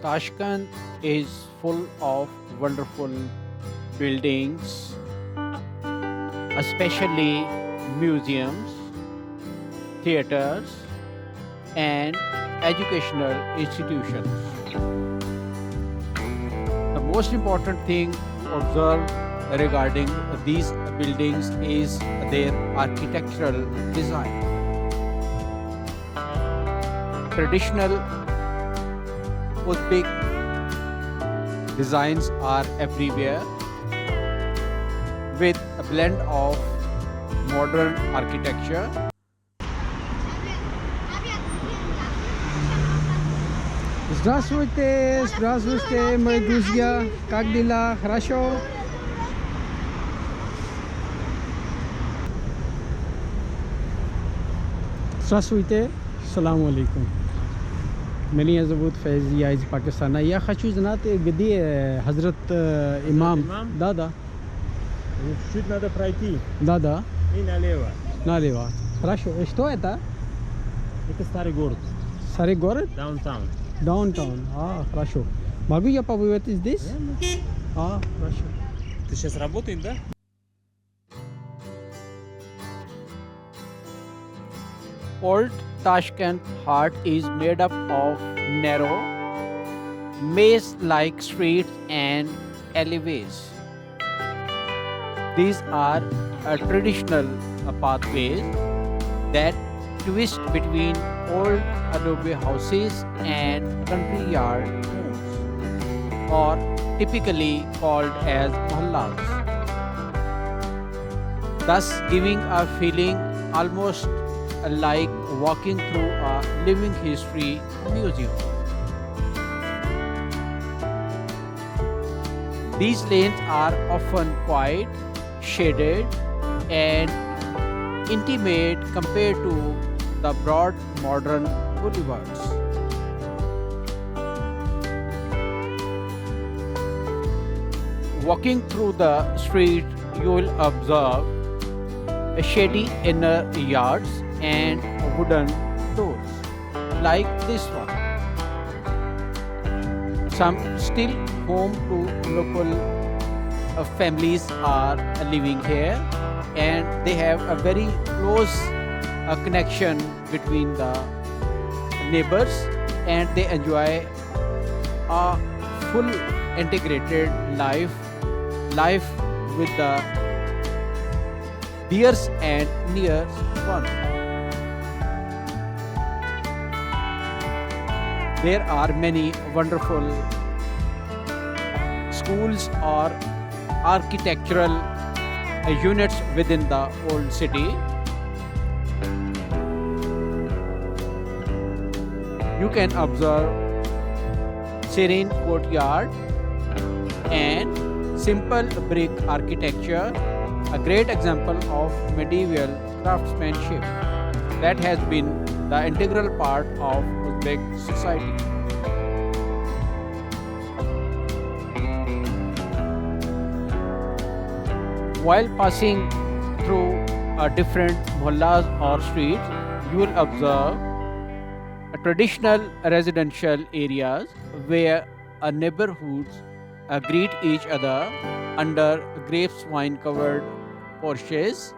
Tashkent is full of wonderful buildings, especially museums, theaters, and educational institutions. The most important thing to observe regarding these buildings is their architectural design. Traditional Uzbek designs are everywhere with a blend of modern architecture. Здравствуйте, здравствуйте, мои друзья. Как дела? Хорошо? Здравствуйте, саламу алейкум. Меня зовут Фейз, я из Пакистана. Я хочу знать, где Hazrat Imam. Имам? Да. Чуть надо пройти Да. и налево. Налево. Хорошо. И что это? Это старый город, Старый город? даунтаун. Даунтаун. Хорошо. Могу я побывать здесь? Хорошо. Ты сейчас работаешь, да? Old Tashkent heart is made up of narrow, maze-like streets and alleyways. These are traditional pathways that twist between old adobe houses and country yard homes, or typically called as mahallas, thus giving a feeling almost like walking through a living history museum. These lanes are often quiet, shaded, and intimate compared to the broad modern boulevards. Walking through the street, you will observe a shady inner yards and wooden doors like this one. Some still home to local families are living here, and they have a very close connection between the neighbors, and they enjoy a full integrated life with the dears and near one. There are many wonderful schools or architectural units within the old city. You can observe serene courtyard and simple brick architecture, a great example of medieval craftsmanship that has been the integral part of Uzbek society. While passing through different mohallas or streets, you will observe traditional residential areas where neighborhoods greet each other under grapevine covered porches.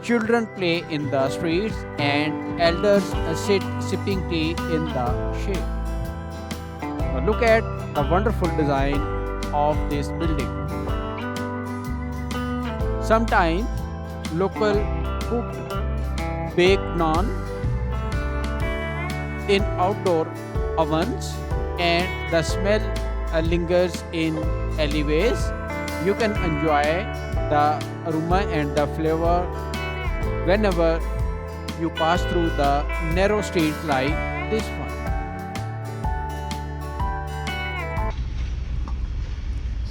Children play in the streets and elders sit sipping tea in the shade. Now look at the wonderful design of this building. Sometimes local cooked baked naan in outdoor ovens, and the smell lingers in alleyways. You can enjoy the aroma and the flavor whenever you pass through the narrow streets like this one.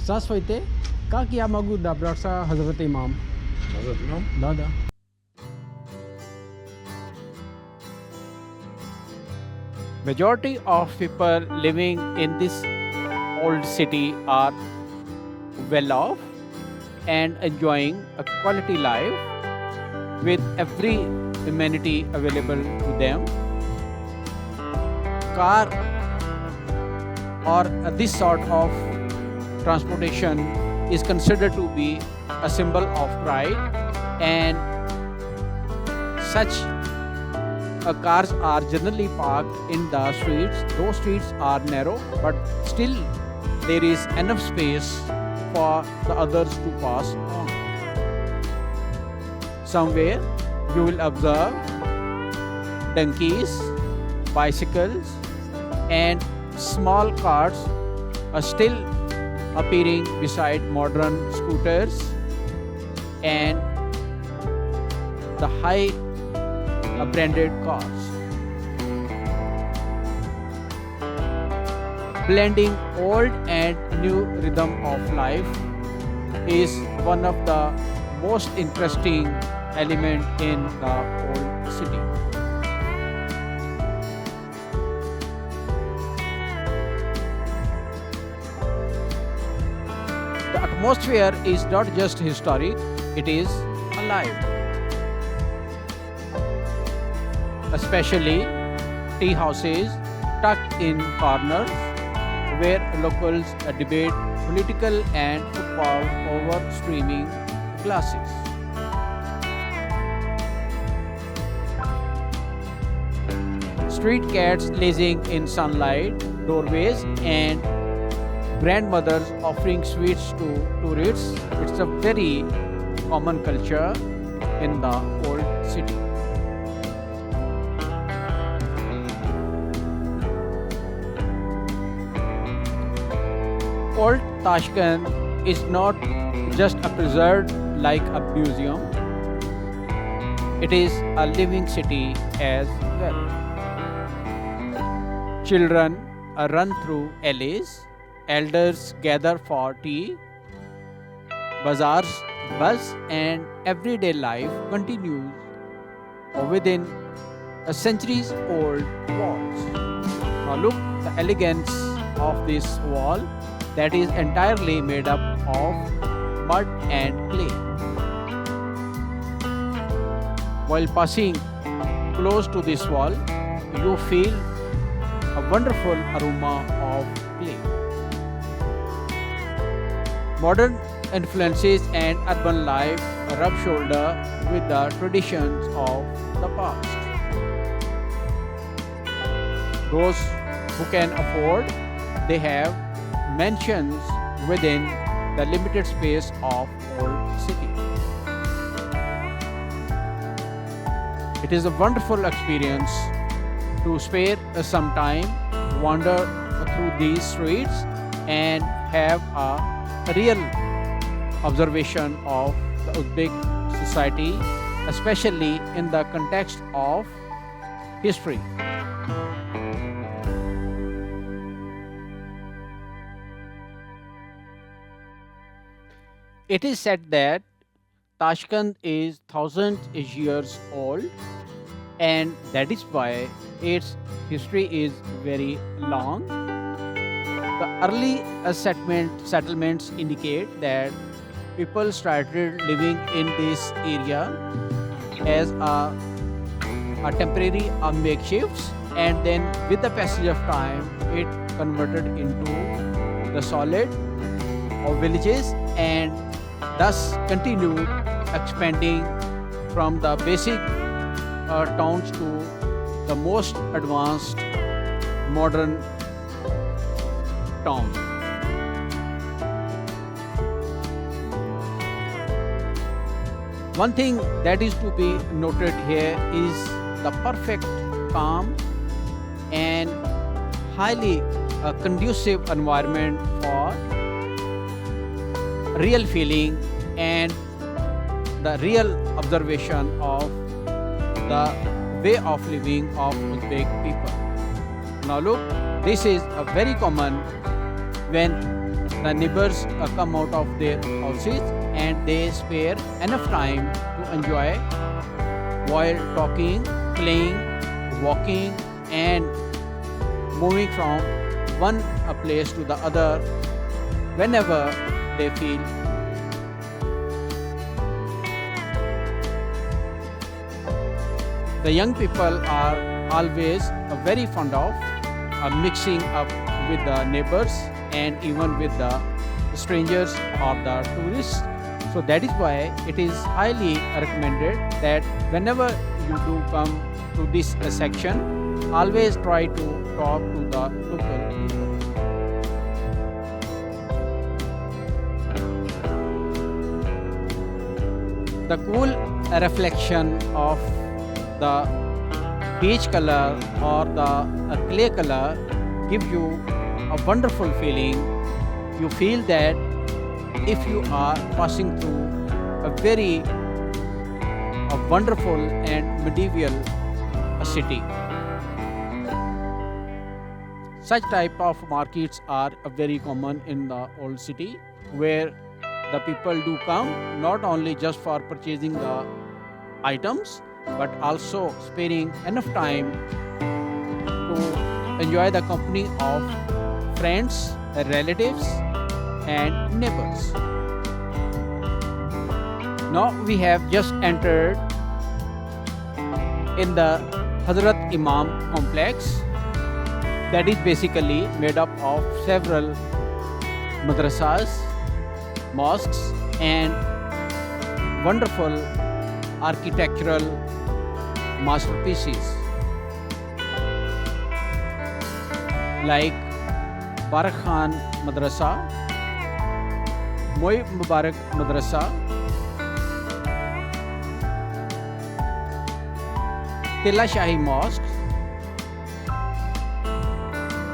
Здравствуйте. Как я могу добраться Hazrat Imam? Hazrat Imam? Да. Majority of people living in this old city are well off and enjoying a quality life with every amenity available to them. Car or this sort of transportation is considered to be a symbol of pride, and such cars are generally parked in the streets. Those streets are narrow, but still there is enough space for the others to pass on. Somewhere you will observe donkeys, bicycles, and small carts are still appearing beside modern scooters, and the high branded cars. Blending old and new rhythm of life is one of the most interesting element in the old city. The atmosphere is not just historic, it is alive. Especially tea houses tucked in corners where locals debate political and football over streaming glasses. Street cats lazing in sunlight, doorways, and grandmothers offering sweets to tourists. It's a very common culture in the old city. Old Tashkent is not just a preserved like a museum, it is a living city as well. Children run through alleys, elders gather for tea, bazaars buzz, and everyday life continues within a centuries old walls. Now look the elegance of this wall that is entirely made up of mud and clay. While passing close to this wall, you feel a wonderful aroma of clay. Modern influences and urban life rub shoulder with the traditions of the past. Those who can afford, they have mansions within the limited space of old city. It is a wonderful experience to spare some time, wander through these streets, and have a real observation of the Uzbek society, especially in the context of history. It is said that Tashkent is thousands years old, and that is why its history is very long. The early settlements indicate that people started living in this area as a temporary makeshifts, and then with the passage of time, it converted into the solid of villages, and thus continued expanding from the basic towns to the most advanced modern town. One thing that is to be noted here is the perfect calm and highly conducive environment for real feeling and the real observation of the way of living of Uzbek people. Now look, this is a very common when the neighbors come out of their houses and they spare enough time to enjoy while talking, playing, walking, and moving from one place to the other whenever they feel. The young people are always very fond of mixing up with the neighbors and even with the strangers or the tourists. So that is why it is highly recommended that whenever you do come to this section, always try to talk to the local people. The cool reflection of the beige color or the clay color give you a wonderful feeling. You feel that if you are passing through a wonderful and medieval city. Such type of markets are very common in the old city, where the people do come not only just for purchasing the items but also sparing enough time to enjoy the company of friends, relatives and neighbors. Now we have just entered in the Hazrat Imam Complex, that is basically made up of several madrasahs, mosques and wonderful architectural masterpieces like Barak Khan Madrasa, Moy Mubarak Madrasa, Tilla Sheikh Mosque,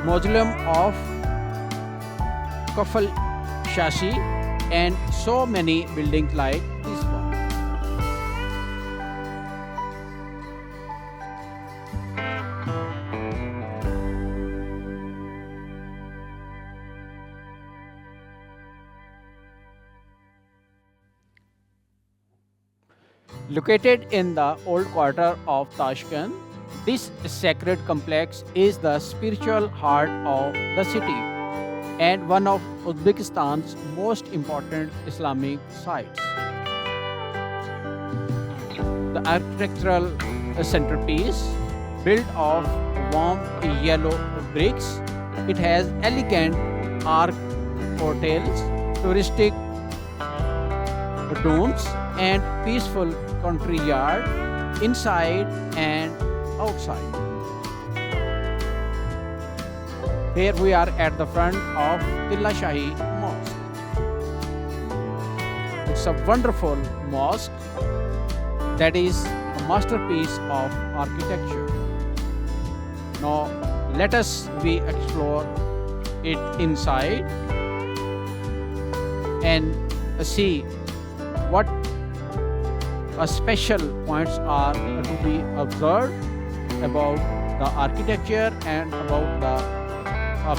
Mausoleum of Kafal Shashi and so many buildings like this one. Located in the old quarter of Tashkent, this sacred complex is the spiritual heart of the city and one of Uzbekistan's most important Islamic sites. The architectural centerpiece, built of warm yellow bricks, it has elegant arch hotels, touristic domes, and peaceful country yard inside and outside. Here we are at the front of Tilla Sheikh Mosque. It's a wonderful mosque that is a masterpiece of architecture. Now let us we explore it inside and see what special points are to be observed about the architecture and about the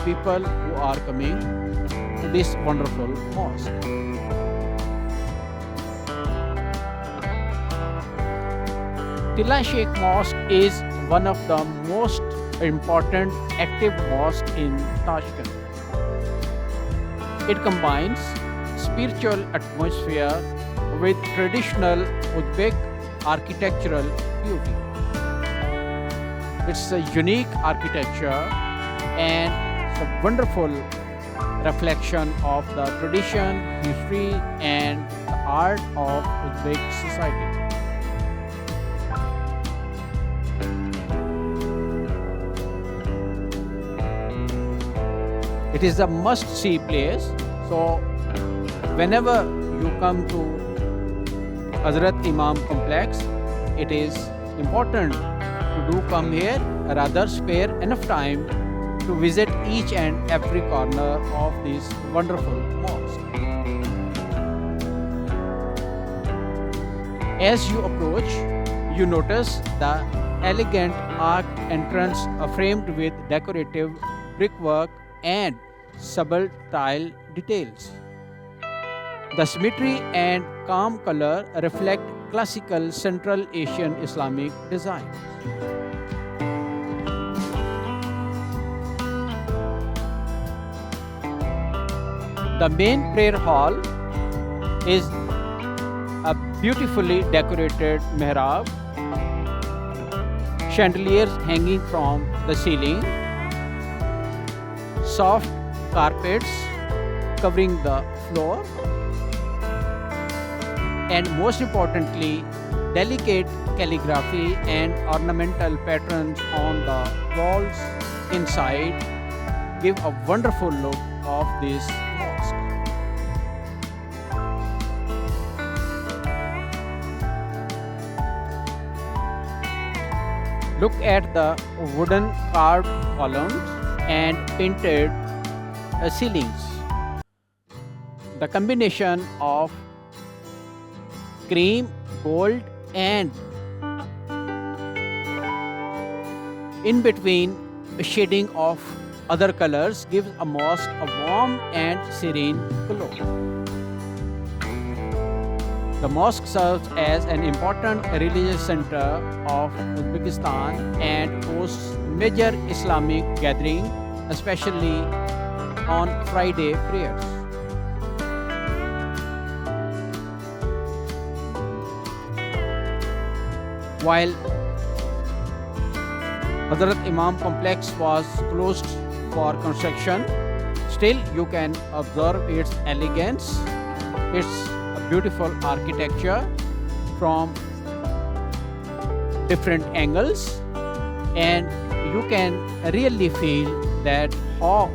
people who are coming to this wonderful mosque. Tilla Sheikh Mosque is one of the most important active mosques in Tashkent. It combines spiritual atmosphere with traditional Uzbek architectural beauty. It's a unique architecture and it's a wonderful reflection of the tradition, history and the art of Uzbek society. It is a must-see place, so whenever you come to Hazrat Imam Complex, it is important to do come here, rather spare enough time to visit each and every corner of this wonderful mosque. As you approach, you notice the elegant arched entrance framed with decorative brickwork and subtle tile details. The symmetry and calm color reflect classical Central Asian Islamic design. The main prayer hall is a beautifully decorated mihrab, chandeliers hanging from the ceiling, soft carpets covering the floor, and most importantly, delicate calligraphy and ornamental patterns on the walls inside give a wonderful look of this mosque. Look at the wooden carved columns and painted ceilings. The combination of cream, gold, and in between shading of other colors gives a mosque a warm and serene glow. The mosque serves as an important religious center of Uzbekistan and hosts major Islamic gatherings, especially on Friday prayers. While Hazrat Imam Complex was closed for construction, still you can observe its elegance, its beautiful architecture from different angles, and you can really feel that how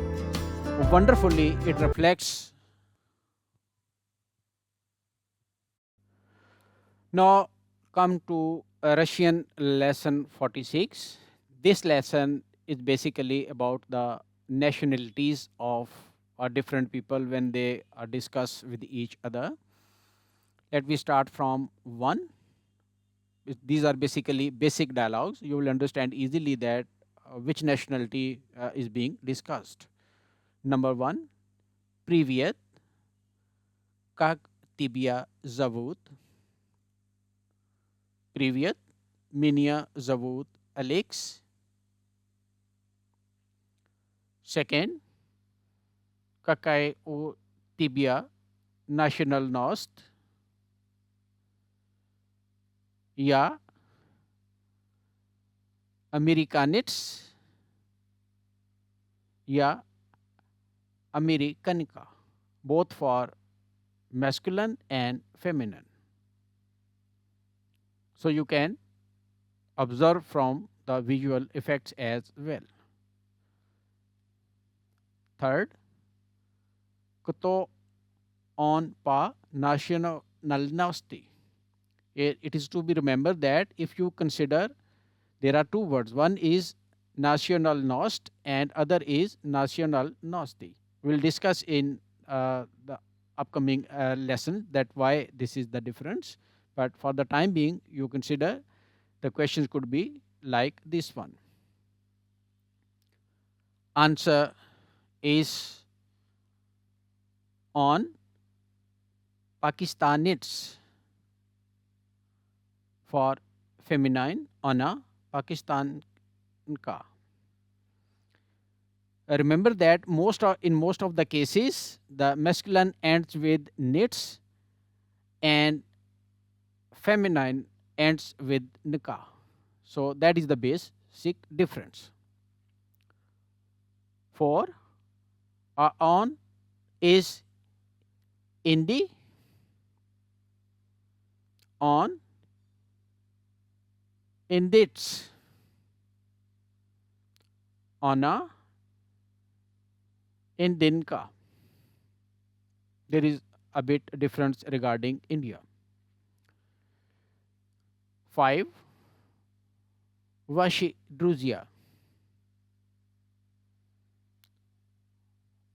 wonderfully it reflects. Now come to Russian lesson 46. This lesson is basically about the nationalities of different people when they discuss with each other. Let me start from one. These are basically basic dialogues. You will understand easily that which nationality is being discussed. Number one, Привет, как тебя зовут? Привет, меня зовут Alex. Second, какая у тебя nationalность? Я американец, я americanka, both for masculine and feminine. So you can observe from the visual effects as well. Third, кто on pa nationality. It is to be remembered that if you consider there are two words, one is nationalnost and other is nationalnosti. We'll discuss in the upcoming lesson that why this is the difference. But for the time being, you consider the questions could be like this one. Answer is on Pakistanites for feminine, Ana Pakistan ka. Remember that in most of the cases, the masculine ends with nits and feminine ends with nika. So that is the basic difference. 4. On is Indi, on Indits, Ana Indinka. There is a bit difference regarding India. 5. Vashi Druzia,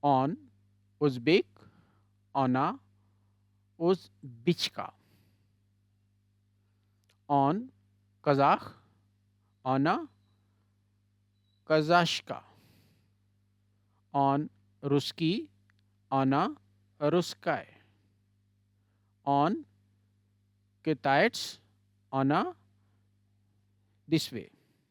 on Uzbek, Ana Uzbechka, on Kazakh, Ana Kazashka, on Ruski, Ana Ruskay, on Kittites, Ana this way.